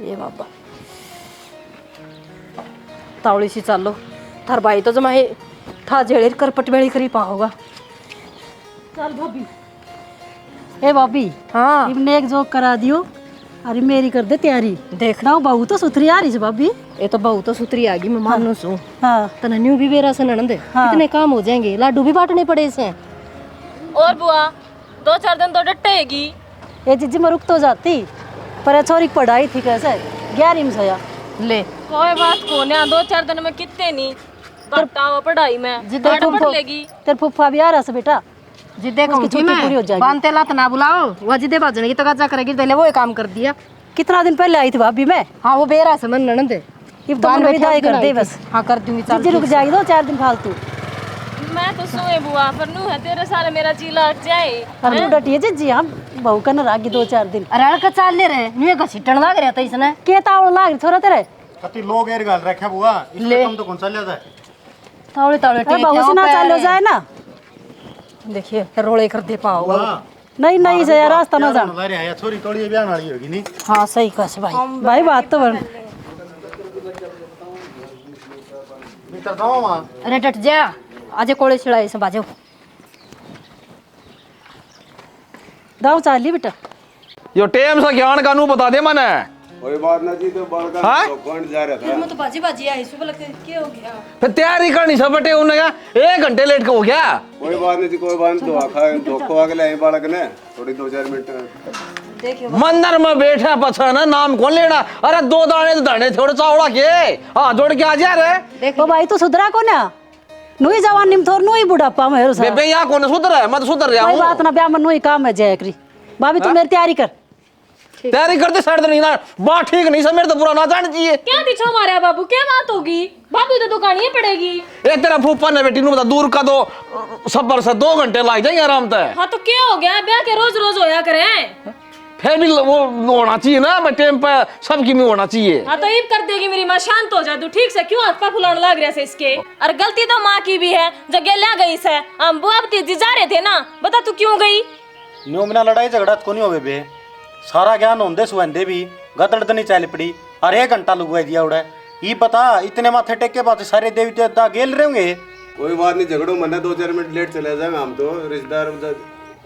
ये बाबा तावड़ी सी चालो थार बाई तो जमा हे था जेड़े करपट वेड़ी करी पाओगा। चल भाभी। ए भाभी हाँ इबने एक जोक करा दियो अरे मेरी कर दे तैयारी। देखना बहू तो सुथरी आ रही है भाभी। ये तो बहू तो सुतरी आ गई मैं मानू सू। हाँ तना न्यू भी बेरा से ननंद हाँ। कितने काम हो जाएंगे लाडू भी बांटने पड़े इसे। और बुआ 2-4 दिन तो डटेगी। ये जीजी में रुक तो जाती पर छोरी की पढ़ाई थी कैसे 11वीं में सया ले कोई बात को ना 2-4 दिन में कितने नहीं घटाओ पढ़ाई में जिधर घाटा पढ़ लेगी। तेरे फुफ्फा भी आ रहा से बेटा जिदे कहूँ छुट्टी पूरी हो जाएगी। बांधते लात ना बुलाओ वह जिदे बाजने की तो गाजा करेगी पहले वो काम कर दिया। कितना दिन पहले आई थी भाभी मैं। हाँ वो बेरा से मन ननंद ये तो मैंने विदाई कर दे बस। हाँ कर दूंगी चल जीजी रुक जाएगी 2-4 दिन फालतू। मैं तो सोए बुआ पर नू है तेरे सारे मेरा जी लग जाए। और तू डटी है जीजी हम बहू का न रागी 2-4 दिन। अरे का चाल ले रहे न्यू का छिटण लाग रहा था इसने के तावड़ लाग थोड़ा तेरे कति लोग एर गाल रखा बुआ इससे कम तो कौन चल जाता है। तावड़े तावड़े बहू से ना चालो जाए ना। देखिए रोले कर दे पाओगा। नहीं नहीं से रास्ता ना जा। अरे या छोरी तोड़ी ब्याह वाली होगी नहीं। हाँ सही कस भाई भाई बात तो बन भीतर जाओ मां। अरे डट जा आज कोड़े छिड़ाई से बाजो दाव चाली बेटा। यो टेम सा ज्ञान कानू बता दे मने। कोई बात ना जी तो बाल का हाँ? कौन जा रहा था। मैं तो बाजी बाजी आई सुबह लगते क्या हो गया। फिर तैयारी करनी सब बटे उन्हें क्या 1 घंटे लेट हो गया। कोई बात नहीं जी कोई बात नहीं धोखो आके ले बालक ने थोड़ी 2-4 मिनट मंदिर में बैठा पछा ना नाम कौन लेना। अरे 2 दाने तो दाने थोड़े चावड़ा के हाँ जोड़ के आ जा रे। देखो भाई तू सुधरा को ना नुई जवान निम थोर नुई बुढ़ापा में हेरो सा। बेबे यहाँ कौन सुधर है मैं तो सुधर रहा कोई हूँ। बात ना ब्याह में नुई काम है जय करी। भाभी तू मेरी तैयारी कर। तैयारी करते साइड नहीं ना बात ठीक नहीं सब मेरे तो पूरा ना जान चाहिए। क्या पीछे मारा बाबू क्या बात होगी भाभी तो दुकान ही पड़ेगी। एक तेरा फूफा ने बेटी बता दूर का दो सफर से 2 घंटे लग जाएंगे आराम से। हाँ तो क्या हो गया ब्याह के रोज होया करे। फिर भी वो होना चाहिए ना मैं टाइम पे सबकी में होना चाहिए। हाँ तो ईब कर देगी मेरी माँ शांत हो जा तू ठीक से क्यों हाथ पा फुलाने लग रहे से इसके। और गलती तो माँ की भी है जगह ले गई से हम बुआ भतीजी जा रहे थे ना बता तू क्यों गई। न्यू मना लड़ाई झगड़ा को नहीं हो बेबे सारा ज्ञान होंदे सुवंदे भी गदड़ तो नहीं चल पड़ी। अरे 1 घंटा लुगवा दिया उड़ा ये पता इतने माथे टेक के बाद सारे देवी देवता गेल रहे होंगे। कोई बात नहीं झगड़ो मना 2-4 मिनट लेट चले जाएंगे हम तो रिश्तेदार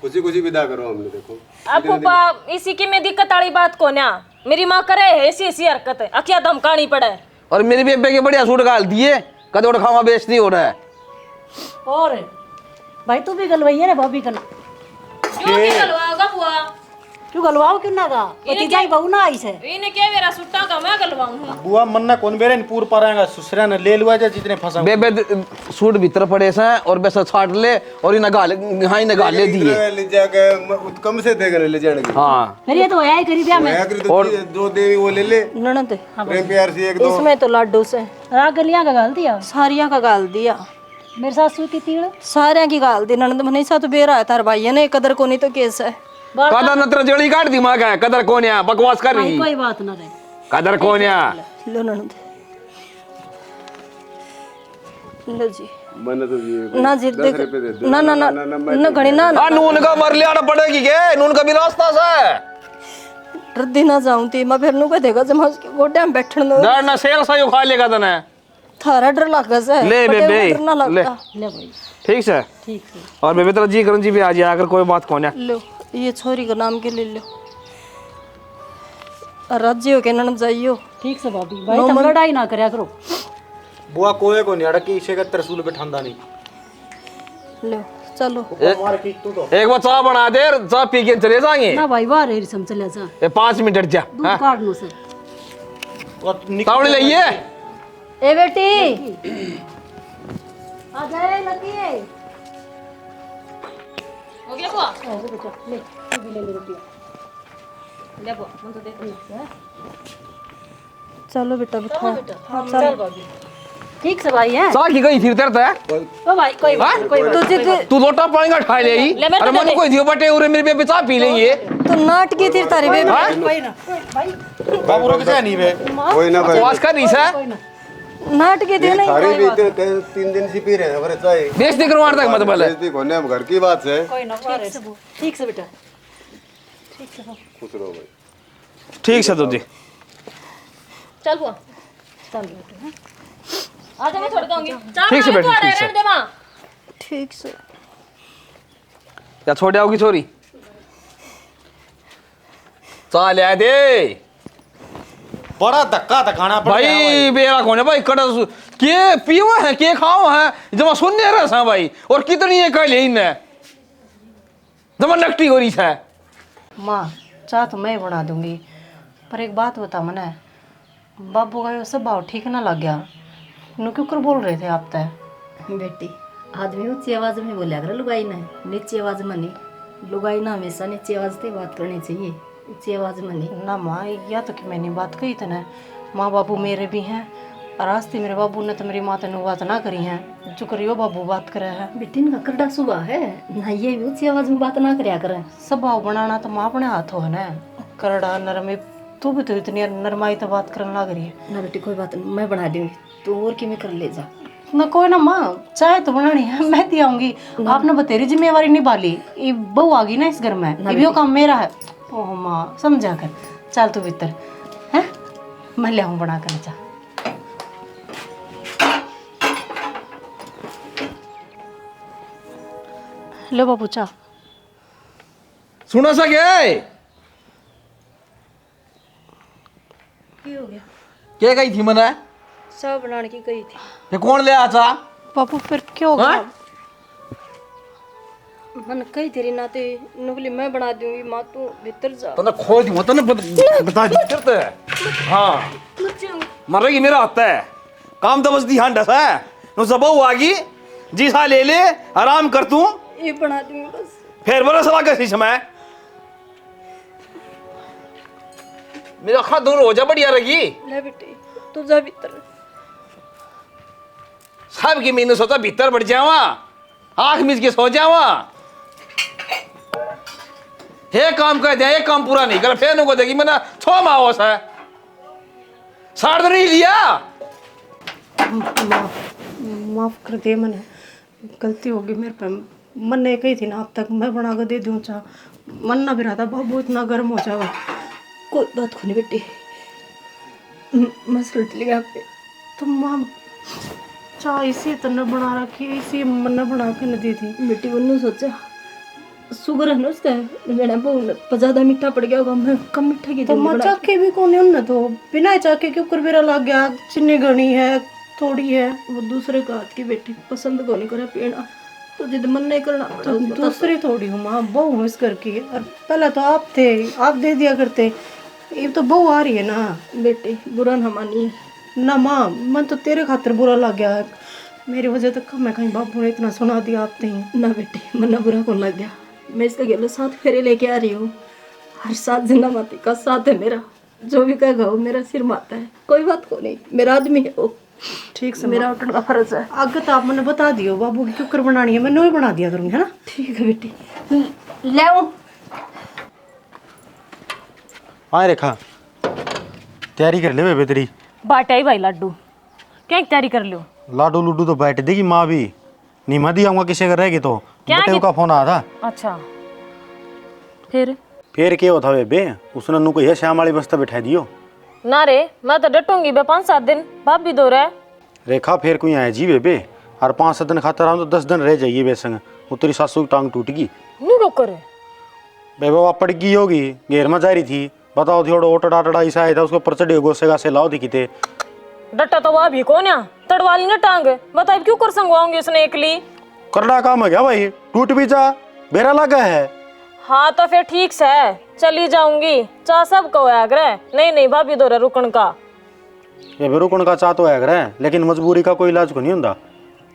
खुशी खुशी विदा करो हमने देखो। अब फूफा इसी की में दिक्कत वाली बात को ना मेरी माँ करे है ऐसी हरकत है अकिया धमकानी पड़े। और मेरी बेबे के बढ़िया सूट गाल दिए कदोड़ खावा बेचती हो रहा है। और भाई तू भी गलवैया रे भाभी का ना क्यों की गलवाओगा बुआ क्यों गलवाओ क्यों ना गा भतीजा ही बहू ना आई से। इन्हें क्या मेरा सुट्टा का मैं गलवाऊं। बुआ मन ना कौन बेरे पूर पाराएगा सुसरा ने ले लुआ जा जितने फंसा। बेबे सूट भीतर पड़े से और बेसा छाट ले और इन गाल हां इन गाल ले दिए ले जाके कम से देकर ले जाएंगे। हां फिर ये तो है करी ब्याह में और 2 देवी वो ले ले ननंद प्रेम प्यार से 1-2 इसमें तो लाडू से राग गलियां का गाल दिया सारियां का गाल दिया। मेरे सासू की तीड़ सारियां की गाल दी ननंद मने सा तो बेरा है तार भाई ने कदर को नहीं तो केस है। कदर नत्र जड़ी काट दिमाग है कदर कोन्या बकवास कर रही कोई बात ना रहे कदर कोन्या लो ननंद लो जी मन तो जी ना जी देख ना ना ना ना घड़ी ना आ नून का मर लिया पड़ेगी के नून का भी रास्ता से रद्दी ना जाऊं ती मैं फिर नु को देगा जमा के गोडे में बैठन दो डर ना सेल सा खा लेगा तने थारा डर लगा से ले बड़े बेबे डर ना ले लगता। ले भाई ठीक से ठीक है और बेबे तेरा जी करन जी भी आ जाए अगर कोई बात कोन्या लो ये छोरी का नाम के ले लो राज्य के ननद जाइयो ठीक से भाभी भाई तुम लड़ाई ना करया करो। बुआ कोए को नहीं अड़की इसे का तरसूल बैठांदा नहीं। लो चलो मार की तू तो एक बार चाय बना दे चाय पी के चले जाएंगे ना भाई बाहर है सम चले जा ये 5 मिनट जा दूध काट नो से तावड़ी लइए ए बेटी आ जाए लकी हो गया बुआ ले तू भी ले ले रुपया ले बुआ मन तो देख चलो बेटा बिठा चल ठीक से भाई है चाय की गई फिर तेरे ते ओ भाई कोई बात कोई बात तुझे तू लोटा पानी का खा ले ही ले मैं अरे तो मन कोई दियो बटे उरे मेरे बेबे चाय पी लेंगे तो नाटकी थी तारी बेबी कोई ना भाई बाबू रुक जा नहीं बे कोई ना भाई बकवास कर रही है कोई ना नाटकी थी नहीं थारी भी 3 दिन से पी रहे हैं हमारे चाय बेइज्जती करवाने तक मत बोले बेइज्जती होने हम घर की बात है। कोई ना ठीक से बेटा ठीक से खुश रहो भाई। ठीक से तो जी चल बुआ चल बेटे। आजा मैं छोड़ दूंगी ठीक से बैठी, ठीक से। रहने दे मां ठीक से। क्या छोड़ आओगी छोरी? चाल आ दे बड़ा धक्का धकाना पड़ गया भाई। बेरा कौन है भाई? कड़ा के पीवा है के खाओ है जमा सुनने रहा सा भाई। और कितनी है कल इनने जमा नकटी हो रही है। माँ चाह तो मैं बना दूंगी, पर एक बात बता मने, बाबू का सब भाव ठीक ना लग गया। नु क्यों कर बोल रहे थे आप तय? बेटी आदमी ऊंची आवाज में बोला कर, लुगाई ना नीची आवाज में नहीं। लुगाई ना हमेशा नीची आवाज से बात करनी चाहिए, ऊंची आवाज में नहीं। ना माँ, या तो कि मैंने बात कही तो ना, माँ बाबू मेरे भी हैं और आस्ते मेरे बाबू ने तो मेरी माँ तेन बात ना करी है, जो करियो बाबू बात करे है। बेटी इनका करड़ा सुबह है ना, ये भी ऊंची आवाज में बात ना करया करे। सब भाव बनाना तो माँ अपने हाथों है ना, करड़ा नरम। तू भी तो इतनी नरमाई तो बात करने लग रही है ना बेटी कोई बात नहीं, मैं बना दूंगी, तू और कि मैं कर ले जा। ना। कोई ना माँ, चाय तो बनानी है, मैं ती आऊंगी। आपने बतेरी जिम्मेवारी निभा ली, ये बहू आ गई ना इस घर में, ये काम मेरा है। ओह माँ समझा कर, चल तू भीतर है, मैं ले आऊँ बना कर चाह। लो बाबू चाह। सुना सा क्या हो गया? क्या कही थी मना? चाय बनाने की गई थी। ये कौन ले आचा? बाबू फिर क्यों होगा? हाँ? मन कही तेरी नाते नुबली मैं बना दूंगी, माँ तू भीतर जा। तो ना खोज दी मत ना बता दी करते है। हाँ मरेगी मेरा हाथ है काम तो बस दी हां डस है नु सब आ गई जी सा ले ले आराम कर तू ये बना दूंगी बस। फिर बड़ा सलाह कैसी समय मेरा खा दूर हो जा बढ़िया रही। ले बेटी तू जा भीतर। सब की मैंने सोचा भीतर बढ़ जावा, आंख मीच के सो जावा। ये काम कर दिया, ये काम पूरा नहीं कर, फिर नुको देगी मैंने 6 माह है साढ़ तो नहीं लिया। माफ कर दे, मैंने गलती होगी मेरे पे। मन ने कही थी ना अब तक मैं बना कर दे दूँ चाह, मन ना भी रहा था बाबू इतना गर्म हो जाओ। कोई बात को नहीं बेटी, मस्त उल्टी लगा पे। तो माँ चाह इसी तरह बना रखी, इसी मन ने बना के न दी थी। बेटी उन्होंने सोचा शुगर है ना उसका, मेरा बहुत ज्यादा मीठा पड़ गया होगा, मैं कम मीठा की तो माँ चाके भी कौन है उन्हें, तो बिना चाके के ऊपर मेरा लग गया। चीनी घनी है थोड़ी है, वो दूसरे का हाथ की बेटी पसंद को नहीं करे पीना, तो जिद मन नहीं करना पड़ा। तो दूसरी थोड़ी हूँ माँ, बहू हूँ इस घर की। और पहले तो आप थे, आप दे दिया करते, ये तो बहू आ रही है ना। बेटी बुरा ना मानिए ना माँ, मन तो तेरे खातिर बुरा लग गया है, मेरी वजह तक मैं कहीं बाबू ने इतना सुना दिया आप नहीं। ना बेटी, मन ना बुरा कौन लग गया। मैं इसका गेलो 7 फेरे लेके आ रही हूँ, हर 7 जिंदा माती का साथ है मेरा। जो भी कहेगा वो मेरा सिर माता है, कोई बात को नहीं, मेरा आदमी है वो। ठीक से मेरा उठने का फर्ज है। आगे तो आप मैंने बता दियो बाबू की क्यों बनानी है, मैंने वही बना दिया करूँगी, है ना। ठीक है बेटी, ले आओ। हाँ रेखा तैयारी कर ले बेबे तेरी। बाटा ही भाई लड्डू क्या तैयारी कर लो? लाडू लूडू तो बैठ देगी माँ भी नहीं, मैं दिया किसी अगर रहेगी तो। क्या बटेव का फोन आया था। अच्छा फिर क्या होता बेबे, उसने नु को ये श्याम वाली बस्ता बैठा दियो। ना रे मैं तो डटूंगी बे 5-7 दिन, बाप भी दो रहा। रेखा फिर कोई आए जी बेबे, और 5-7 दिन खाता रहा तो 10 दिन रह जाइए बेसंग, वो तेरी सासू की टांग टूट गई। नु रो करे बेबे वो पड़ गई होगी, घेर में जा रही थी, बताओ थोड़ा ओटा टाटा ऐसा आया था, उसको ऊपर चढ़े गोसे गासे लाओ थी किते। डट्टा तो वह भी कौन है, तड़वाली ना टांग, बताइए क्यों कर संगवाऊंगी उसने एकली। करना काम है क्या भाई, टूट भी जा बेरा लगा है। हाँ तो फिर ठीक से चली जाऊंगी, चाह सब को आग्रह नहीं भाभी दो रहा रुकन का। ये भी रुकन का चाह तो है, लेकिन मजबूरी का कोई इलाज को नहीं होता।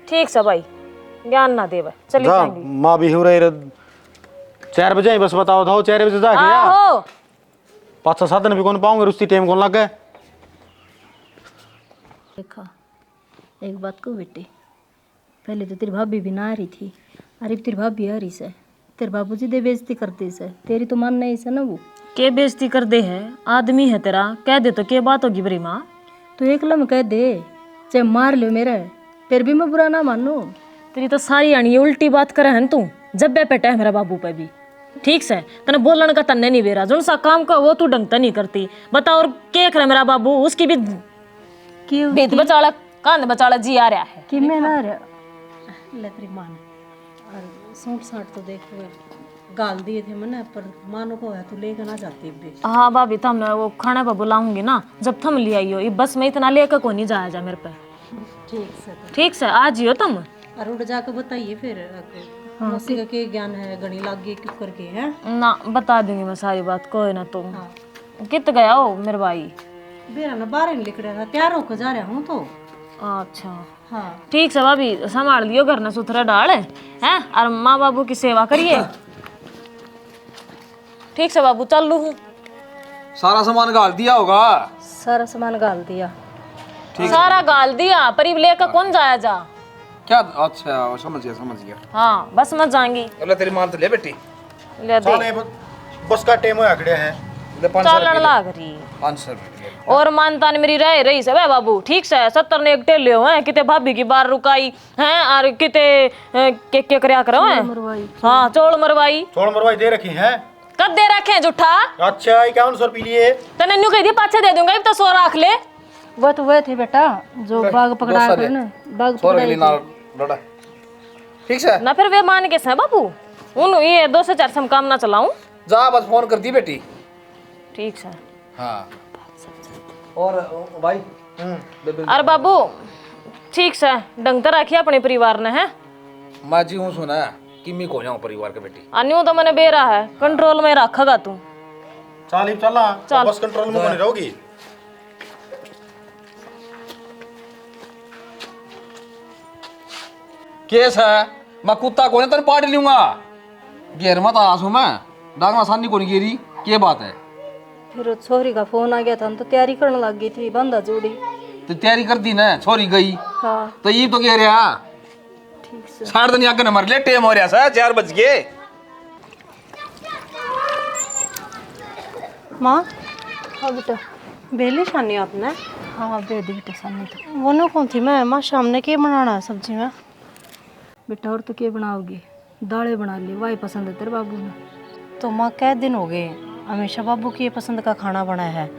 ठीक से भाई ज्ञान ना देवे, चली जा जाएंगी। माँ भी हो रही 4 बजे बस बताओ था 4 बजे जा गया, आहो 5-7 दिन भी कौन पाऊंगे, उसी टाइम कौन लग गए। देखा एक बात को बेटी, पहले तो तेरी भाभी भी ना आ रही थी, अरे तेरी भाभी आ रही से, तेरे बाबूजी दे बेइज्जती करते से, तेरी तो मान नहीं से ना। वो के बेइज्जती कर दे है, आदमी है तेरा, कह दे तो के बात होगी बरी माँ। तो एक लम कह दे, चाहे मार लो मेरा, फिर भी मैं बुरा ना मानो। तेरी तो सारी आनी उल्टी बात करे है तू, जब बे पेटा है मेरा बाबू पे भी। ठीक से तने बोलन का तन्ने नहीं बेरा, जो सा काम का वो तू ढंग नहीं करती। बता और के करे मेरा बाबू, उसकी भी क्यों बेद बचाड़ा कांद बचाड़ा जी आ रहा है कि मैं ना रहा ले तेरी माँ ने और सूट साट तो देख गाल दिए थे मैंने, पर मानो को है तो लेकर ना जाती भी। हाँ भाभी तुम वो खाने पर बुलाऊंगी ना, जब तुम ले आई हो ये बस में इतना लेकर को नहीं जाया जा मेरे पे। ठीक से आज ही हो तुम। और उठ जाकर बताइए फिर मौसी का के ज्ञान है, गणी लाग गई क्यों करके है ना बता दूंगी मैं सारी बात, कोई ना तुम कित गया हो मेरे भाई। बेरा ना बाहर निकल रहा था, तैयार होकर जा रहा हूँ तो। अच्छा हाँ ठीक से भाभी संभाल लियो, घर ना सुथरा डाल है और माँ बाबू की सेवा करिए। ठीक से बाबू चल लू हूँ। सारा सामान गाल दिया होगा। सारा सामान गाल दिया। सारा गाल दिया, पर ये लेकर कौन जाया जा। क्या? अच्छा समझ गया। हाँ बस मत जाएंगी। अल्लाह तेरी मान तो ले बेटी। ले दे चले बस का टाइम हो खड़े हैं। ले 500 चलन लाग रही 500 रुपये। और मानता ने मेरी रही से वे बाबू। ठीक से 70 ने एक टेले हो हैं, किते भाभी की बार रुकाई हैं और किते के करया करो हैं। हाँ चोल मरवाई दे रखी है। कद दे रखे झूठा। अच्छा 51 रुपये लिए। तने न्यू कह दी पाछे दे दूंगा, अब तो 100 रख ले। वो तो वह थे बेटा जो बाग पकड़ा कर ना, बाग पकड़ाई लोड़ा। ठीक से ना फिर वे मान के से बाबू उन ये 2 से 4 से हम काम ना चलाऊं। जा बस फोन कर दी बेटी। ठीक से। हाँ और भाई अरे बाबू ठीक से ढंग तो रखिए अपने परिवार ने है। मैं जी हूँ सुना किमी को जाऊँ परिवार के बेटी। अन्यू तो मैंने बेरा है, कंट्रोल में रखेगा तू। चला बस कंट्रोल में नहीं रहोगी। केस है मैं कुत्ता को तेन पाट लूंगा। घेर मत आसू मैं डांग आसानी को नहीं गिरी। क्या बात है? फिर वो छोरी का फोन आ गया था, हम तो तैयारी करने लग गई थी, बंदा जोड़ी। तो तैयारी कर दी ना, छोरी गई हाँ तो ये तो कह रहा ठीक से। 7:30 आगे नंबर ले टेम हो रहा सा 4 बज गए। माँ हाँ बेटा। बेली शानी आपने? हाँ दे दी बेटा सामने तो। वो ना कौन थी मैं माँ शाम ने क्या बनाना है सब्जी में? बेटा और तो क्या बनाओगी, दालें बना ली, वही पसंद है तेरे बाबू ने। तो माँ कै दिन हो गए हमेशा बाबू की पसंद का खाना बनाया है,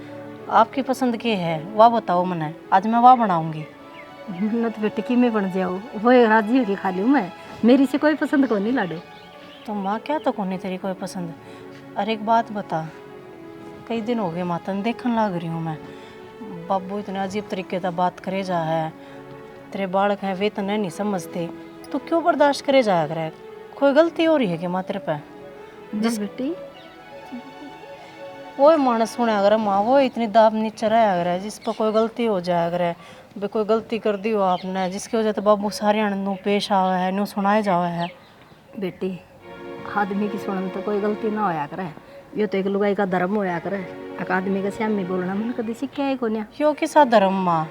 आपकी पसंद की है वह बताओ मैंने, आज मैं वह बनाऊंगी। न तो बेटे की मैं बन जाऊँ, वो राजी होके खा लूँ मैं, मेरी से कोई पसंद को नहीं लाडे। तो माँ क्या तो कौन तेरी कोई पसंद। अरे एक बात बता, कई दिन हो गए माता ने देखने लग रही हूँ मैं, बाबू इतने अजीब तरीके से बात करे जा है, तेरे बालक हैं वे तो नहीं समझते, तू क्यों बर्दाश्त करे जाया करे? कोई गलती हो रही है कि माँ तेरे पे? जिस बेटी वो मानस सुने अगर माँ वो इतनी दाब नीचे रहा अगर जिस पर कोई गलती हो जाए अगर बे कोई गलती कर दी हो आपने जिसकी वजह से बाबू सारे नू पेश आवा है नू सुनाए जावा है। बेटी आदमी की सुनने तो कोई गलती ना होया करे, ये तो एक लुगाई का धर्म होया करे। एक आदमी का श्यामी बोलना मैंने कभी सीखा है कोन्या। क्यों किसा धर्म माँ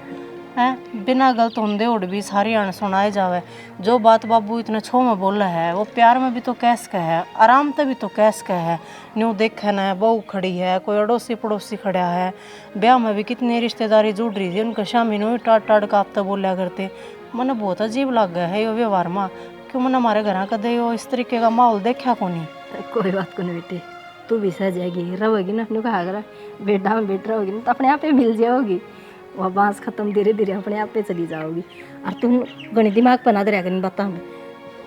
है बिना गलत होंदे उड़ भी सारी अण सुनाए जावे। जो बात बाबू इतने छो में बोला है वो प्यार में भी तो कैस का है, आराम से भी तो कैस का है। न्यू देखे ना बहू खड़ी है, कोई अड़ोसी पड़ोसी खड़ा है, ब्याह में भी कितनी रिश्तेदारी जुड़ रही थी, उनका शामी नो टाट टाट का आप तो बोलिया करते। मैंने बहुत अजीब लग गया है ये व्यवहार माँ, क्यों मैंने हमारे घर का दे इस तरीके का माहौल देखा को नहीं। कोई बात को नहीं बेटी, तू भी सह जाएगी, रहोगी ना अपने कहा करा बेटा में बेट रहोगी ना तो अपने आप ही मिल जाओगी। वह बांस खत्म धीरे धीरे अपने आप पे चली जाओगी। और तुम गणी दिमाग पर ना दरिया करी बता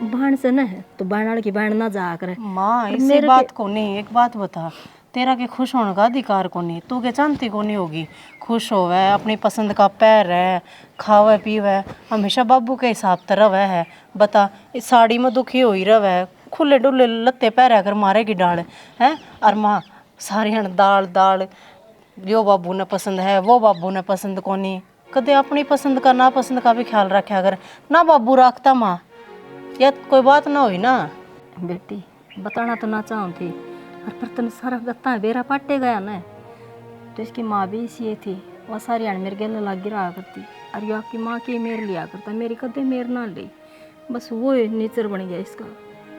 बाण से न है तो बाण की बाण ना जा करे। माँ इसी बात को नहीं, एक बात बता, तेरा के खुश होने का अधिकार को नहीं, तू के जानती को नहीं होगी। खुश होवे अपनी पसंद का पैर है, खावे पीवे हमेशा बाबू के हिसाब से रवे है। बता इस साड़ी में दुखी हो ही रवे, खुले डुले लत्ते पैर अगर मारेगी डाल है। और माँ सारी हन दाल दाल यो बाबू ने पसंद है वो बाबू ने पसंद को नहीं, कदे अपनी पसंद का ना पसंद का भी ख्याल रखे अगर ना बाबू रखता माँ या कोई बात ना हुई ना। बेटी बताना तो ना चाहूँ थी और पर तुम सारा गत्ता बेरा पाटे गया ना, तो इसकी माँ भी इसी थी, वह सारी अण मेरे गले लग रहा करती और ये आपकी माँ की मेर लिया करता, मेरी कदे मेर ना ली, बस वो नेचर बन गया इसका,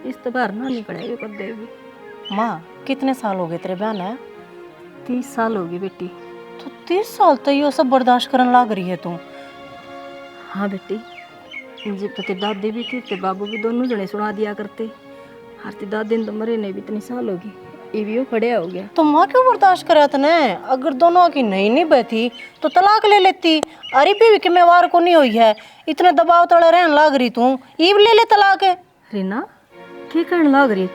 इस तो बाहर ना निकले ये कदे भी। माँ कितने साल हो गए तेरे बहन है? 30 साल होगी बेटी। तो 30 साल तो ये सब बर्दाश्त करने लग रही है तू? हाँ बेटी, जब तो तेरी दादी भी थी तेरे बाबू भी, दोनों जने सुना दिया करते। हर तेरी दादी ने तो मरे नहीं भी इतनी साल होगी, ये भी खड़े हो गया। तो माँ क्यों बर्दाश्त करा तने? अगर दोनों की नहीं बैठी तो तलाक ले लेती। अरे भी कि मैं वार को नहीं हुई है, इतने दबाव तले रहने लाग रही तू, ईब ले ले तलाक है। रीना की कहने लाग रही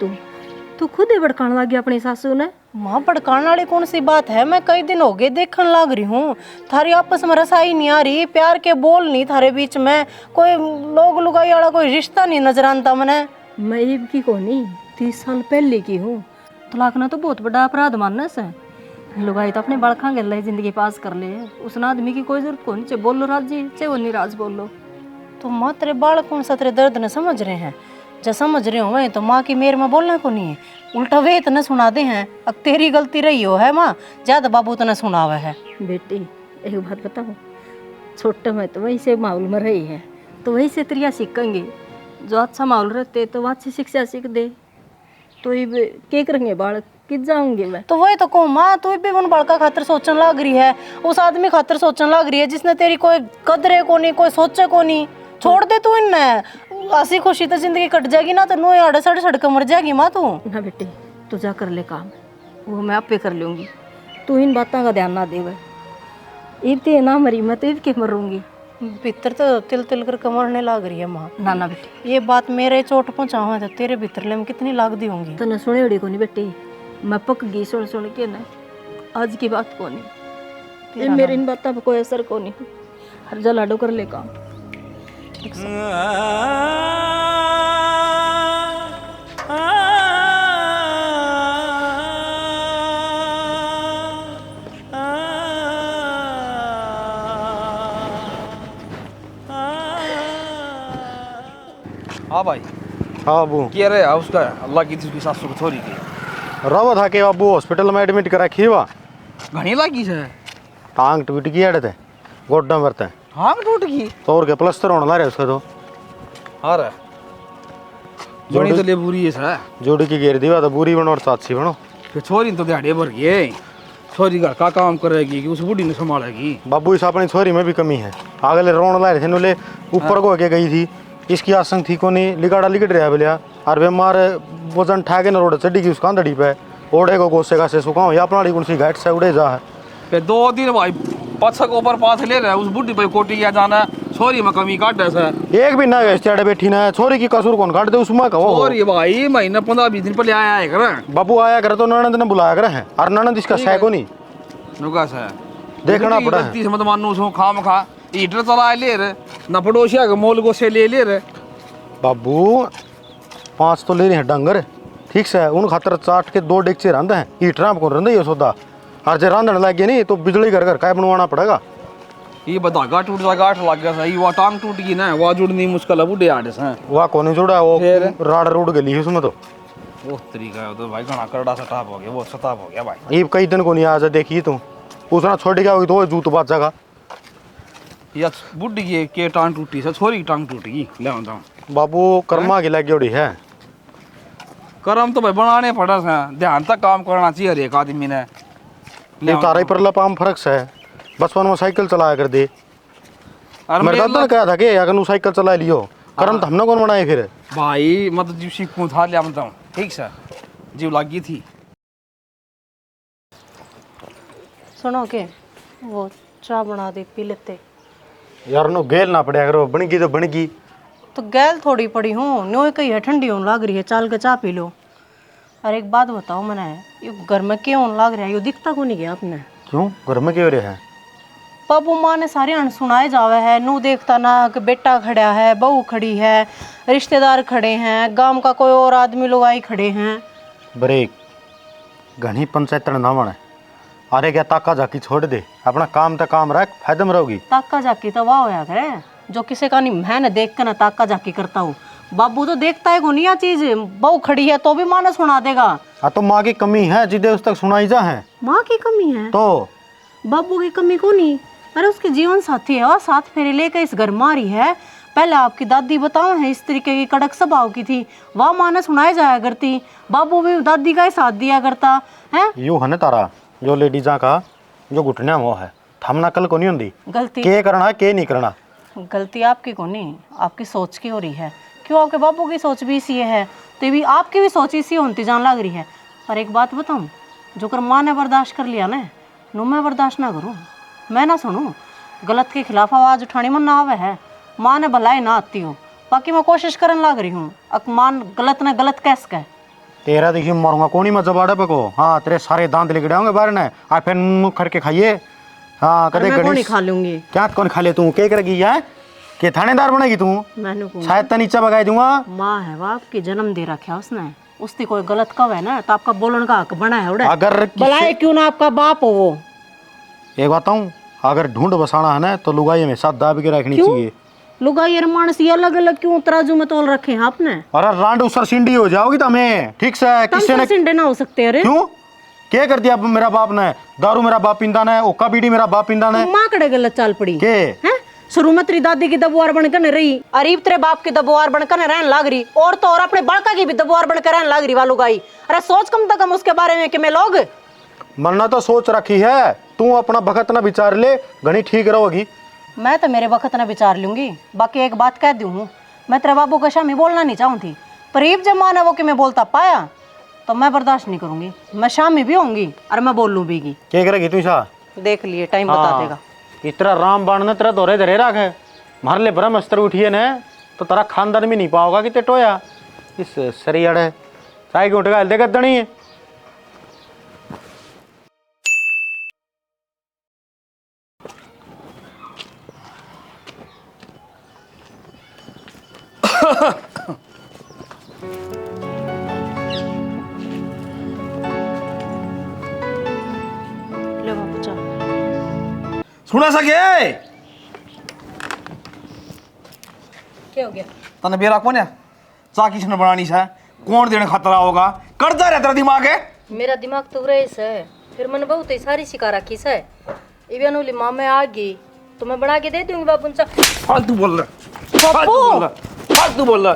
तू खुद ही भड़काने लगी अपनी सासू ने। माँ भड़काने वाली कौन सी बात है? मैं कई दिन हो गए देखने लाग रही हूँ, थारी आपस में रसाई नहीं आ रही, प्यार के बोल नहीं थारे बीच में, कोई लोग लुगाई वाला कोई रिश्ता नहीं नजर आता मने। मैं ईब की को नहीं 30 साल पहले की हूँ। तलाक ना तो बहुत बड़ा अपराध मानना से। लुगाई तो अपने बाल खांगे ले जिंदगी पास कर ले, उस आदमी की कोई जरूरत को नहीं। चाहे बोलो राजी चाहे वो निराज बोलो। तो माँ तेरे बाल कौन सा तेरे दर्द न समझ रहे हैं? जब समझ रहे हो तो माँ की मेर में बोलना को नहीं है, उल्टा वे इतना सुनाते हैं। अब तेरी गलती रही हो है माँ, ज्यादा बाबू तना सुनावा है। बेटी एक बात बताओ, छोटे में तो वही से माहौल में रही है तो वही से त्रिया सीखेंगे। जो अच्छा माहौल रहते तो अच्छी शिक्षा सीख दे। तो ये क्या करेंगे बालक कित जाऊंगी मैं। तो वही तो कहूँ माँ, तू भी उन बालका खातर सोचने लग रही है, उस आदमी खातर सोचने लग रही है जिसने तेरी कोई कदरे को नहीं, कोई सोचे को नहीं। छोड़ दे तू इन हंसी खुशी तो जिंदगी कट जाएगी ना, तो नो आड़े सड़ सड़क मर जाएगी माँ तू। ना बेटी तू जा कर ले काम, वो मैं आपे कर लूँगी। तू इन बातों का ध्यान ना देवे। ईब ते ना मरी मैं तो ईब के मरूंगी। भीतर तो तिल तिल कर मरने लग रही है माँ। ना ना बेटी ये बात मेरे चोट पहुँचावा तो तेरे भीतर में कितनी लागदी होंगी। तने सुने उड़ी को नहीं बेटी, मैं पक गई सुन सुन के ना। आज की बात को नहीं, ये मेरी इन बातों पर कोई असर को नहीं। हर जा लाडो कर ले काम। हाँ भाई, हाँ अबू क्या रे उसका अल्लाह की थी उसकी सासू को थोड़ी की रवा था के अबू हॉस्पिटल में एडमिट करा खीवा घनी लागी है, टांग टूट गई अड़े थे गोड्डा मरते हैं हाँ टूट गई तो और के प्लस्तर होने ला रहे उसका तो। हाँ रे जोड़ी तो ले बुरी है सर, जोड़ी की घेर दीवा तो बुरी बनो और चाची बनो। फिर छोरी तो दिहाड़ी भर गए, छोरी घर का काम करेगी कि उस बूढ़ी ने संभालेगी। बाबू इस अपनी छोरी में भी कमी है। आगे रोन ला रहे थे नुले ऊपर को के गई थी, इसकी आसंग थी को नहीं लिगाड़ा लिगड़ रहा बोलिया और वे मारे वजन ठाके न रोड चढ़ी गई उसका अंदड़ी पे ओढ़े को गोसे का से सुखाओ या अपना कौन सी घाट से उड़े जा है। फिर 2 दिन भाई पछक ऊपर पास ले रहे उस बूढ़ी पे कोटी क्या जाना, छोरी में कमी काट है सर। एक भी ना गए बैठी ना छोरी की कसूर कौन काट दे उसमें कहो। छोरी भाई महीना 15-20 दिन पहले आया है कर बाबू आया करे तो ननद ने बुलाया करे है और ननद इसका सैको नहीं नुका सर देखना पड़ा है। गलती से मत मानो सो खाम खा हीटर चला ले रे ना पड़ोसिया के मोल को से ले रे। बाबू 5 तो ले रहे हैं डंगर ठीक से उन खातर चाट के 2 डेगचे रंध हैं हीटर आपको रंध ये सौदा और जे रांधने लग गए नहीं तो बिजली घर घर का बनवाना पड़ेगा। ये बता गाठ टूट जा गाठ लग गया सही, वो टांग टूट गई ना, वो जुड़नी मुश्किल है बूढ़े आड़े से वह कौन जुड़ा वो फिर? राड रोड गली उसमें तो वो तरीका है तो भाई घना करड़ा सटाप हो गया, वो सताप हो गया भाई। ये कई दिन को नहीं आज देखी तू उसना छोड़ गया होगी तो जूत बात जगह या बुढ़ी की के टांग टूटी से छोरी की टांग टूट गई ले आता बाबू कर्मा की लगी उड़ी है। कर्म तो भाई बनाने पड़ा से, ध्यान तक काम करना चाहिए हर एक आदमी ने। ये तारा पर लपाम फर्क से है। बचपन में साइकिल चलाया कर दे मेरे दादा ने कहा था कि अगर तू साइकिल चला लियो कर्म तो हमने कौन बनाए फिर भाई मत जीव सीखूं था ले बताऊं ठीक से जीव लगी थी। सुनो के वो चाय बना दे पी लेते। यार नो गेल ना पड़े अगर बन गई तो बन गई तो गैल थोड़ी पड़ी हूँ नो कही है ठंडी होने लग रही है, चाल के चाय पी लो। और एक बात बताओ मैंने ये घर में क्यों होने लग रहा है, ये दिखता को नहीं गया आपने? क्यों घर में क्यों रहे हैं? बाबू माँ ने सारे अण सुनाए जावे है, नू देखता ना कि बेटा खड़ा है, बहू खड़ी है, रिश्तेदार खड़े हैं, गांव का कोई और आदमी लोग आई खड़े हैं। ब्रेक घनी पंचायत ना बने अरे क्या ताका जाकी छोड़ दे अपना काम तो काम रख फायदे में रहोगी। ताका जाकी तो वाह होया करे जो किसी का नहीं मैं देख कर ना ताका जाकी करता हूँ। बाबू तो देखता है नहीं यह चीज, बहू खड़ी है तो भी माँ ने सुना देगा। हाँ तो माँ की कमी है जिदे उस तक सुनाई जा है। माँ की कमी है तो बाबू की कमी को नहीं, अरे उसके जीवन साथी है और 7 फेरे लेकर इस घर में आ रही है। पहले आपकी दादी बताओ है इस तरीके की कड़क स्वभाव की थी, वह माँ ने सुनाई जाया करती, बाबू भी दादी का ही साथ दिया करता है। यू है ना तारा जो लेडीजा का जो घुटना वो है थमना कल को नहीं होंगी गलती के करना के नहीं करना। गलती आपकी को नहीं, आपकी सोच की हो रही है। क्यों आपके बापू की सोच भी इसी है तो भी आपकी भी सोच इसी होती जान लग रही है। और एक बात बताऊं, जो कर माँ ने बर्दाश्त कर लिया ना, नो मैं बर्दाश्त ना करूं। मैं ना सुनूं, गलत के खिलाफ आवाज उठाने मन ना आवे है। माँ ने भलाई ना आती हो, बाकी मैं कोशिश करने लग रही हूँ। अब मान गलत ने गलत कैस कह तेरा देखिए मारूंगा कोनी मत जबाड़े पे को। हाँ तेरे सारे दांत लिगड़े होंगे बाहर ने, आ फिर मुंह करके खाइए। हाँ कदे मैं कौन गणेश खा लूंगी। क्या कौन खा ले तू, क्या करेगी यार, के थानेदार बनेगी तू? मैंने को शायद तो नीचा बगाई दूंगा। माँ है वो आपकी, जन्म दे रखा उसने, उसकी कोई गलत कब है ना तो आपका बोलने का हक बना है उड़े। अगर भलाई क्यों ना आपका बाप हो वो। एक बात हूँ, अगर ढूंढ बसाना है ना तो लुगाई में साथ दाब के रखनी क्यों? चाहिए। लुगाई और मानस ये अलग अलग क्यों तराजू में तोल रखे हैं आपने? अरे रांड उसर सिंडी हो जाओगी तुम्हें, ठीक से किसी ने सिंडे ना हो सकते। अरे क्यों क्या कर दिया मेरा बाप ने? दारू मेरा बाप पींदा ने, ओका बीड़ी मेरा बाप पींदा ने। माँ कड़े गलत चाल पड़ी के हैं? शुरू में तेरी दादी की दबुआर बनकर न रही, अरीब तेरे बाप की दबुआर बनकर न रहने लाग रही, और तो और अपने बड़का की भी दबुआर बनकर रहने लाग रही वालू गाई। अरे सोच कम से कम उसके बारे में कि मैं लोग मरना तो सोच रखी है, तू अपना भगत ना विचार ले, घनी ठीक रहोगी। मैं तो मेरे वक्त ना विचार लूंगी। बाकी एक बात कह दूं, मैं तेरे बाबू का शामी बोलना नहीं चाहूँ थी, पर ईब जब माँ ने वो कि मैं बोलता पाया तो मैं बर्दाश्त नहीं करूंगी। मैं शामी भी होंगी और मैं बोल लूँ भी। क्या करेगी तू सा? देख लिए टाइम बता देगा। इतना राम बाण ने तेरा दौरे धरे रख है, मार ले ब्रह्म अस्त्र उठिए ने तो तेरा खानदान में नहीं पाओगा कि ते टोया इस सरियड़ है चाय के उठेगा देगा दणी है। ले बाबू चल। सुना सके क्या हो गया? तने बेरा कौन है? चा किसने बनानी है? कौन देने खतरा होगा? करता रहता तेरा दिमाग है। मेरा दिमाग तो रेस है, फिर मैंने बहुत ही सारी शिका रखी है। इवन ओली माँ में आ गई तो मैं बना के दे दूंगी बाबू चा। फालतू बोल रहा, फालतू बोल रहा, फालतू बोल रहा,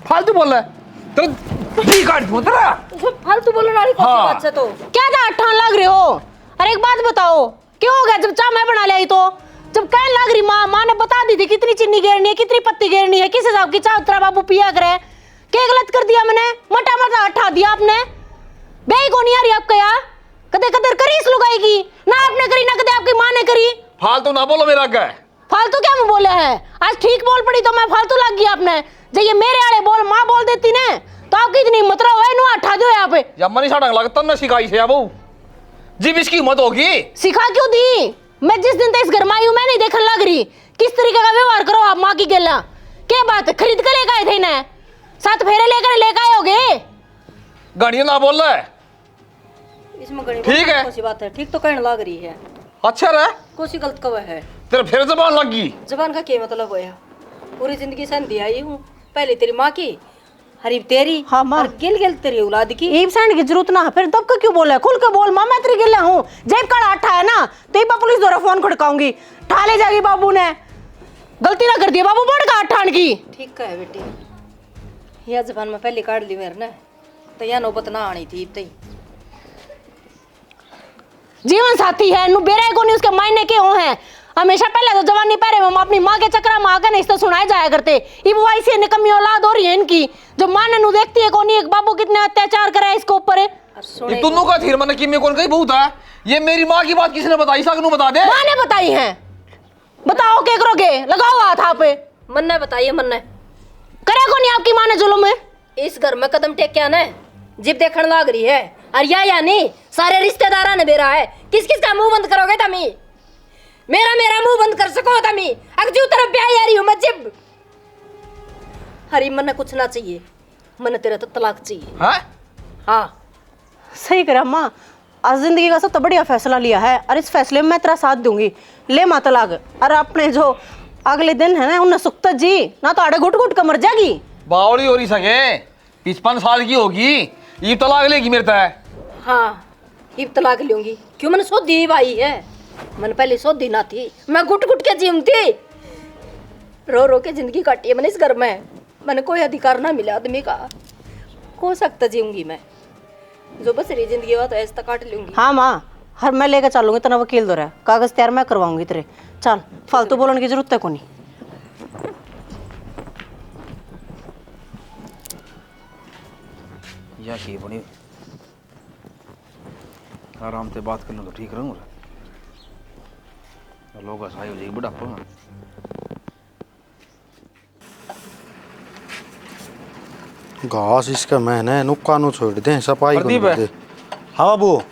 फालतू बोल रहा है। तो दी काट दूं तेरा। फालतू बोलने वाली कौन सी बात है? तो क्या था अट्ठान लग रहे हो? अरे एक बात बताओ, क्यों हो गया जब चाय मैं बना लाई तो? जब कहने लग रही माँ ने बता दी थी कितनी चीनी गिरनी है, कितनी पत्ती गिरनी है, किस हिसाब की चाय तेरा बाबू पिया करे। क्या गलत कर दिया मैंने? मटा मटा अट्ठा दिया आपने। बेई को नहीं आ रही आपका यार, कदे कदर करी इस लुगाई की ना आपने करी ना कदे आपकी माँ ने करी। फालतू ना बोलो मेरा क्या है? फालतू क्या मैं बोले है? आज ठीक बोल पड़ी तो मैं फालतू लग गई आपने। जब ये मेरे आड़े बोल माँ बोल देती ना तो आपकी इतनी मतलब है नु अट्ठा दो यहाँ पे। या मनी साडा लगता ना शिकाई से अब जीव इसकी हिम्मत होगी। सिखा क्यों दी? मैं जिस दिन तक इस घर में आई हूँ मैं नहीं देखने लग रही किस तरीके का व्यवहार करो आप माँ की गला। क्या बात है, खरीद कर लेकर आए थे ना? 7 फेरे लेकर आए होगे। गाड़ियां ना बोल रहा है। इसमें गणी ठीक है। कौन सी बात है? ठीक तो कहने लग रही है, अच्छा रहा कौन सी गलत कब है? तेरे फिर जबान लग गई। जबान का क्या मतलब होया? पूरी जिंदगी संधि आई हूँ, पहले तेरी माँ की, हरीब तेरी, हाँ माँ। और गिल गिल तेरी औलाद की। ईब सैंड की जरूरत ना है, फिर दब का क्यों बोला? खुल के बोल माँ, मैं तेरी गिल्ला हूँ। जेब का अट्ठा है ना तो एक बार पुलिस द्वारा फोन खड़काऊंगी, ठा ले जाएगी बाबू ने। गलती ना कर दी बाबू, बढ़ का अट्ठान की। ठीक है बेटी, यह जबान में पहले काट ली मेरे ने तो यह नौबत ना आनी थी। तई जीवन साथी है नु बेरा को नहीं, उसके मायने के हो हैं। हमेशा पहले तो जवानी पहरे में अपनी माँ के चक्कर में आकर नहीं तो सुनाए जाया करते। ये वो ऐसी निकम्मी औलाद हो रही है इनकी, जो माँ ने नु देखती है कौन एक बाबू कितने अत्याचार करे इसके ऊपर। ये तुन्नू का थीर मन की में कौन कहीं बहुत है। ये मेरी माँ की बात किसने बताई? सागनू बता दे। माँ ने बताई है। बताओ क्या करोगे? लगाओ हाथ आप पे। मन ने बताइए, मन ने करे को नहीं आपकी माँ ने जुल्म में? इस घर में कदम टेक क्या न जिब देखने लग रही है। और या नहीं सारे रिश्तेदारा ने बेरा है, किस किस का मुंह बंद करोगे तमी? मेरा मुंह बंद कर सको तमी? अगजू तरफ ब्याह आ रही हूँ मैं जिब। हरी मन कुछ ना चाहिए, मन तेरा तो तलाक चाहिए। हाँ सही करा माँ, आज जिंदगी का सबसे बढ़िया फैसला लिया है और इस फैसले में मैं तेरा साथ दूंगी। ले माँ तलाक। और अपने जो अगले दिन है ना उन्हें सुख्ता जी ना तो आड़े घुट घुट कर मर जाएगी। बावड़ी हो रही सके 55 साल की होगी, ये तलाक लेगी मेरे तय। हाँ इब तलाक लूंगी। क्यों? मैंने सोधी भाई है, मैंने पहले सोधी ना थी, मैं घुट घुट के जीवती रो रो के जिंदगी काटी है मैंने इस घर में। मैंने कोई अधिकार ना मिला आदमी का, हो सकता जीऊंगी मैं, जो बस रही जिंदगी हो तो ऐसा काट लूंगी। हाँ माँ, हर मैं लेकर चलूंगी तना वकील दो रहा, कागज तैयार मैं करवाऊंगी तेरे। चल फालतू बोलने की जरूरत है को नहीं। दुनिया की बनी। आराम से बात कर लो तो ठीक रहूँगा। लोग सहाय हो जाएगी बुढ़ापा में। घास इसका मैंने नुक्का नु छोड़ दे सफाई प्रदीप कर है। दे। हाँ बाबू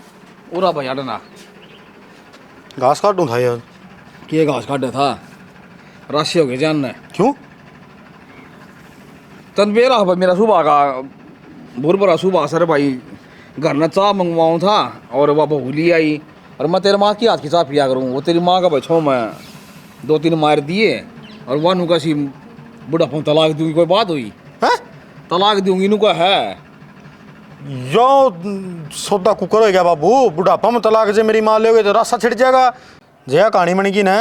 उरा भाई अडना घास काटूं था यार। के घास काटे था राशि हो गए जानना है। क्यों? तन बेरा भाई मेरा सुबह का भूरभरा सुबह सर भाई घर में चाह मंगवाऊँ था और वह बहुली आई और मैं तेरे माँ की हाथ की चाह पिया करूँ। वो तेरी माँ का बछो मैं 2-3 मार दिए और वह नु कैसी बुढ़ापा तलाक दूंगी कोई बात हुई हैं? तलाक दूंगी नु का है यो सौदा कुकर हो गया बाबू। बुढ़ापा में तलाक जे मेरी माँ लोगे तो रास्ता छिड़ जाएगा। जया कहानी बन गई ना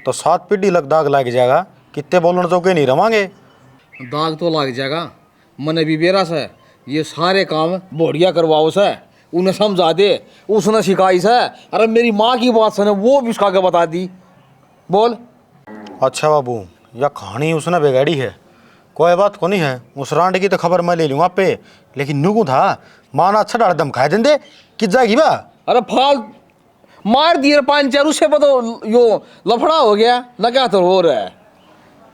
तो 7 पीढ़ी लग दाग लग जाएगा। कितने बोलने तो के नहीं रवांगे। दाग तो लग जाएगा। मैंने भी बेरा से ये सारे काम बढ़िया करवाओ से उन्हें समझा दे उसने सिखाई से। अरे मेरी माँ की बात सुने वो भी उसका के बता दी। बोल। अच्छा बाबू यह कहानी उसने बिगाड़ी है। कोई बात को नहीं है। उस रांड की तो खबर मैं ले लूँगा पे। लेकिन नुकू था माना अच्छा डाल दम खाए देंदे कि जाएगी बा। अरे फाल मार दिए 5-4 उससे पता यो लफड़ा हो गया ना क्या तो हो रहा है।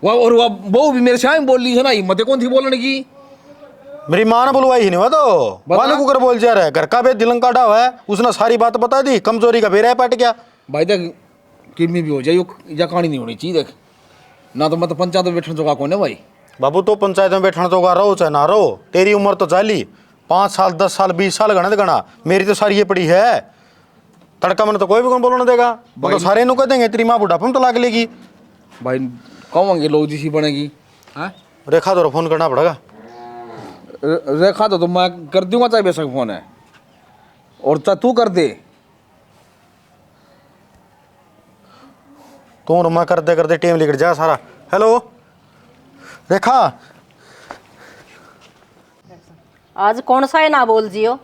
वह और वह बहू भी मेरे सामने बोल ली है ना। हिम्मत कौन थी बोलने की। मेरी माँ ने बुलवाई ही नहीं हुआ तो बता। मानो कुकर बोल जा रहा है। घर का भी दिलंग काटा हुआ है। उसने सारी बात बता दी। कमजोरी का बेरा पट गया। भाई देख किडनी भी हो जाए या कहानी नहीं होनी चाहिए। देख ना तो मतलब पंचायत में बैठने चुका कौन है भाई। बाबू तो पंचायत में बैठना तो का रहो चाहे ना रहो। तेरी उम्र तो चाली 5 साल 10 साल 20 साल गणा गणा। मेरी तो सारी ये पड़ी है। तड़का मैंने तो कोई भी कौन बोलने देगा। वो तो सारे नु कह देंगे तेरी माँ बुढ़ापा में तलाक लेगी। भाई कहोगे लोग जिसी बनेगी। हाँ रेखा तो फोन करना पड़ेगा। रेखा तो मैं कर दूंगा चाहे बेशक फोन है और चाहे तू कर दे। तू मैं करते करते टेम लिख जा सारा। हेलो रेखा आज कौन सा है ना बोल जियो।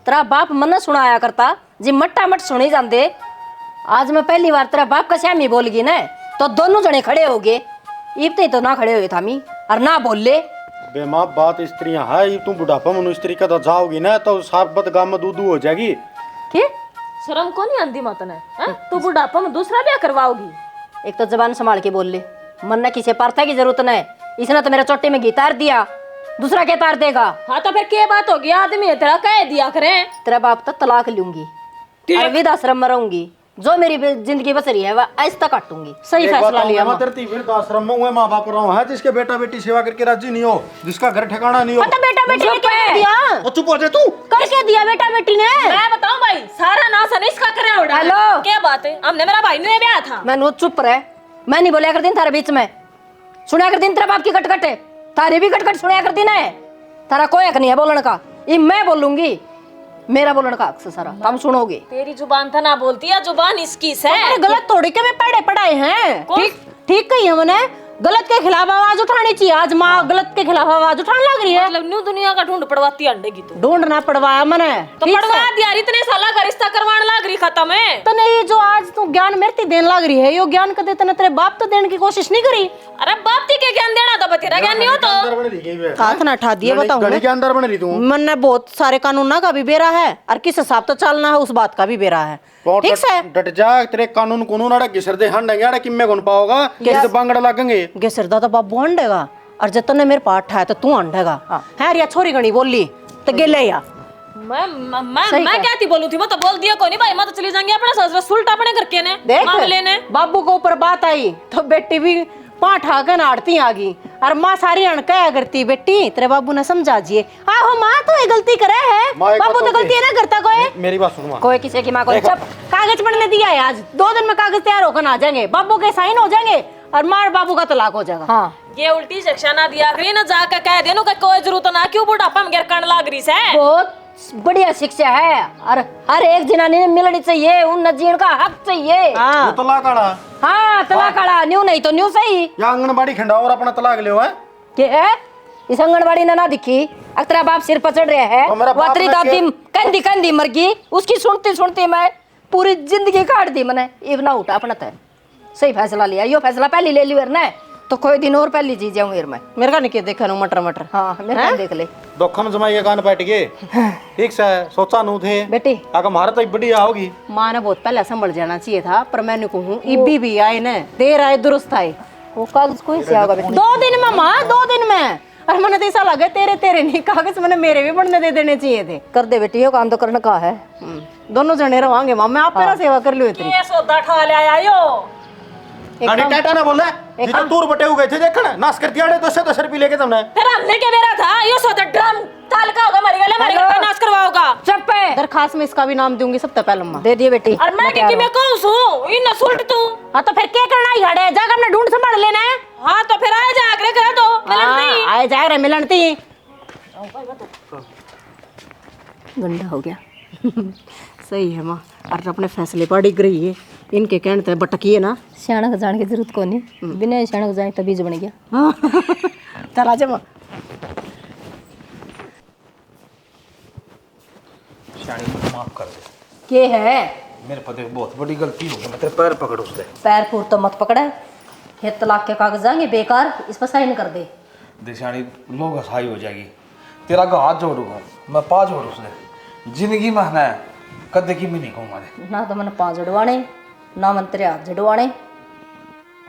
तेरा बाप मन सुनाया करता जी मट्टा मट सुनी जाते। आज मैं पहली बार तेरा बाप का श्यामी बोल गई ना तो दोनों जने खड़े हो गए। इतने तो ना खड़े हुए था मी और ना बोल ले। बेमाँ बात स्त्रियां है। तू बुढ़ापा में स्त्री का तो जाओगी ना तो साबत गाँव में दूधू हो जाएगी। के शर्म को नहीं आंदी मत ने तू बुढ़ापा में दूसरा ब्याह करवाओगी। एक तो जबान संभाल के बोल ले। मन ने किसे पारता की जरूरत नहीं। इसने तो मेरे चोटे में घी तार दिया। दूसरा क्या तार देगा। हाँ तो फिर क्या बात होगी। आदमी है तेरा कह दिया करें। तेरा बाप तो तलाक लूंगी और वृद्धाश्रम में रहूंगी। जो मेरी जिंदगी बस रही है वह ऐसा काटूंगी। सही फैसला लिया माँ। वृद्धाश्रम में माँ बाप रहा है जिसके बेटा बेटी सेवा करके राजी नहीं हो। जिसका घर ठिकाना नहीं हो। पता बेटा बेटी ने क्या दिया। और चुप हो जा तू। करके दिया बेटा बेटी ने। मैं बताऊं भाई सारा नासन इसका करे उड़ा। हेलो। क्या बात है। हमने मेरा भाई ने ब्याह था। मैं चुप रहे। मैं नहीं बोलिया कर दिन थारे बीच में। सुनिया कर दिन तेरा बाप की कटकट है। तारी भी कटकट सुनिया कर दिन है। तारा कोई हक नहीं है बोलने का। ये मैं बोलूंगी। मेरा बोलने का हक से सारा तुम सुनोगे। तेरी जुबान था ना बोलती है जुबान इसकी से। गलत थोड़ी के में पढ़े हैं। ठीक ठीक कही है मैंने। गलत के खिलाफ आवाज उठानी चाहिए। आज माँ गलत के खिलाफ आवाज उठाने लग रही है। मतलब न्यू दुनिया का ढूंढ पड़वाती अंडे की तो ढूंढना पड़वाया मैंने तो पड़वा दिया। इतने साल का रिश्ता करवाने लग रही खत्म है। तो नहीं जो आज तू ज्ञान मेरे देने लग रही है यो ज्ञान कदे तने तेरे बाप तो देने की कोशिश नहीं करी। अरे बाप ती के ज्ञान देना था बतेरा ज्ञान नहीं हो तो हाथ ना उठा दिए बताऊं गली के अंदर बन रही तू। मन ने बहुत सारे कानून का भी बेरा है और किस हिसाब तो चलना है उस बात का भी बेरा है। ठीक से डट जा। तेरे कानून कानून आड़ा घिसर दे हंडेंगे आड़ा किम्मे गुन पाओगा। किस बांगड़ा लगेंगे गेसरदा तो बाबू हंडेगा और जतन ने मेरे पाठ है तो तू हंडेगा है। या छोरी गणी बोली तो गेले या मैं क्या थी बोलू थी। वो तो बोल दिया कोई नहीं भाई। मैं तो चली जाएंगे अपने ससुर सुलट अपने घर के ने मामले ने। बाबू के ऊपर बात आई तो बेटी भी पाठ आगे नाड़ती आ गई और माँ सारी अणकया करती। बेटी तेरे बाबू ने समझा जिए। आहो माँ तो ये गलती करे है। बाबू तो गलती है ना करता कोई। मेरी बात सुन। कोई किसी की माँ को सब कागज बनने दिया है। आज 2 दिन में कागज तैयार होकर आ जाएंगे। बाबू के साइन हो जाएंगे और मार बाबू का तलाक हो जाएगा। हाँ ये उल्टी शिक्षा ना दिया करी ना जाकर कह देनो का कोई जरूरत ना क्यों बुढ़ापा में गिर कण लाग रही से। बहुत बढ़िया शिक्षा है और हर एक जनानी ने मिलनी चाहिए। उन जीण का हक चाहिए। वो तलाक आड़ा। हाँ तलाक आड़ा न्यू नहीं तो न्यू सही। या आंगनबाड़ी खंडा और अपना तलाक ले है के इस आंगनबाड़ी ने ना दिखी। अक्तरा बाप सिर पर चढ़ रहा है। वातरी दादी कंदी कंदी मर गई। उसकी सुनती सुनती मैं पूरी जिंदगी काट दी। मैंने इब ना उठा अपना तय। सही फैसला लिया। यो फैसला पहले ले लियो ना तो कोई दिन और पहले जी जाऊं यार मैं। मेरे का नहीं देखा नु मटर मटर। हाँ मेरे को देख ले दोखम जमाइए कान बैठ गए ठीक से सोचा नू थे बेटी आगे हमारा तो बढ़िया होगी। माँ ने बहुत पहले संभल जाना चाहिए था, पर मैंने कहूँ इब्बी भी आए न, देर आए दुरुस्त आए। वो कागज कोई से आगा बेटी। 2 दिन में माँ, 2 दिन में। अरे मैंने तो ऐसा लगे तेरे तेरे नहीं कागज मैंने मेरे भी बनने दे देने चाहिए थे। कर दे बेटी, ये काम तो करने का है। दोनों जने रहोगे माँ, मैं आप मेरा सेवा कर लियो इतनी। ये सौदा ठा ले आयो। गाड़ी टाटा ना बोल रहा जितना दूर बटे हुए थे देखना नाश कर दिया 210 रुपये लेके तुमने। फिर हमने क्या मेरा था ये सौदा ड्रम ताल का होगा, मर गया मर गया नाश करवाओगा। चुप है। दरखास्त में इसका भी नाम दूंगी सबसे पहले माँ। दे दिए बेटी। और मैं कि मैं कौन हूं इन सुल्ट तू। हाँ तो फिर क्या करना ही हड़े जाकर अपने ढूंढ संभाल लेना है। हां तो फिर आए जा कर दो मिलन नहीं आए जा रहे मिलनती गंदा हो गया। सही है माँ। और अपने फैसले पर डिग रही है, इनके कहने तो बटकी है ना। सियाणा का जाने की जरूरत को नहीं, बिना सियाणा का जाने तभी बीज बन गया। चल आजा माँ। माफ कर दे, के है मेरे पति बहुत बड़ी गलती हो गई, मैं तेरे पैर पकड़ उससे। पैर फूट तो मत पकड़े, ये तलाक के कागज जाएंगे बेकार, इस पर साइन कर दे। देशानी लोग हसाई हो जाएगी। तेरा का हाथ जोड़ूंगा मैं, पा जोड़ उसने जिंदगी में है कदे की भी नहीं कहूँगा। ना तो मैंने 5 जड़वाने ना मन तेरे हाथ जड़वाने,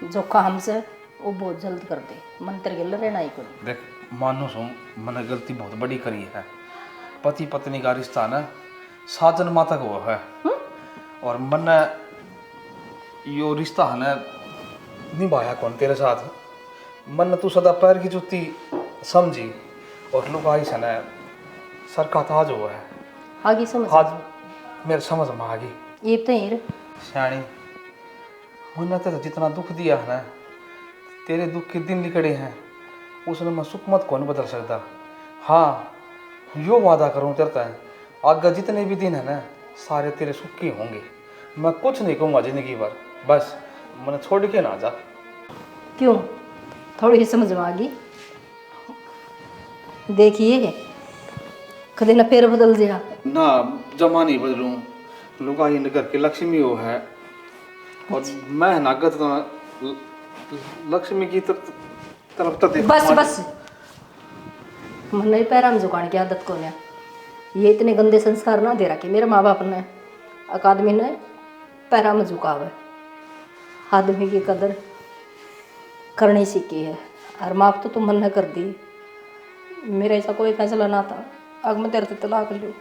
जो काम हमसे वो बहुत जल्द कर दे, मन तेरे गिल रहना ही कोई। देख मानो सो मैंने गलती बहुत बड़ी करी है। पति पत्नी का रिश्ता ना 7 जन्म तक हुआ है और मैंने यो रिश्ता है ना निभाया कौन तेरे साथ। मन तू सदा पैर की जुत्ती समझी और लुगाई से ना सर का ताज हुआ है। आगे समझ आज मेरे समझ में आ गई। ये तो ही सियाणी मैंने तो जितना दुख दिया है ना, तेरे दुख के दिन निकले हैं उसने मैं सुख मत कौन बदल सकता। हाँ यो वादा करूँ तेरे है आगे जितने भी दिन है ना सारे तेरे सुख के होंगे। मैं कुछ नहीं कहूँगा जिंदगी भर, बस मैंने छोड़ के ना जा। क्यों, थोड़ी ही समझ में आ गई। देखिए कभी ना पैर बदल दिया ना जमा नहीं बदलूँ, लुगाई नगर के लक्ष्मी वो है और मैं नागत तो लक्ष्मी की तरफ तो देखूं। बस बस, मन नहीं पैर में झुकाने की आदत को ने, ये इतने गंदे संस्कार ना दे रखे मेरे माँ बाप ने। अकादमी ने पैरा में झुकावे, आदमी की कदर करनी सीखी है और माफ तो तुम मन ने कर दी। मेरा ऐसा कोई फैसला ना था, अब मैं तेरे से तलाक लूँ।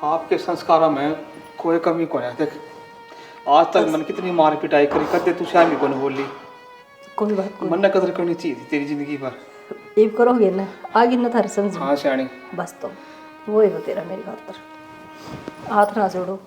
आपके संस्कारों में कोई कमी को नहीं। देख आज तक मन कितनी मार पिटाई करी, कदे तू शामी को नहीं बोली। कोई बात मन ने कदर करनी चाहिए थी तेरी जिंदगी भर। ये करोगे ना आगे ना थारे समझ में। हाँ सियाणी बस तो वो ही हो तेरा मेरी खातर, हाथ ना जोड़ो।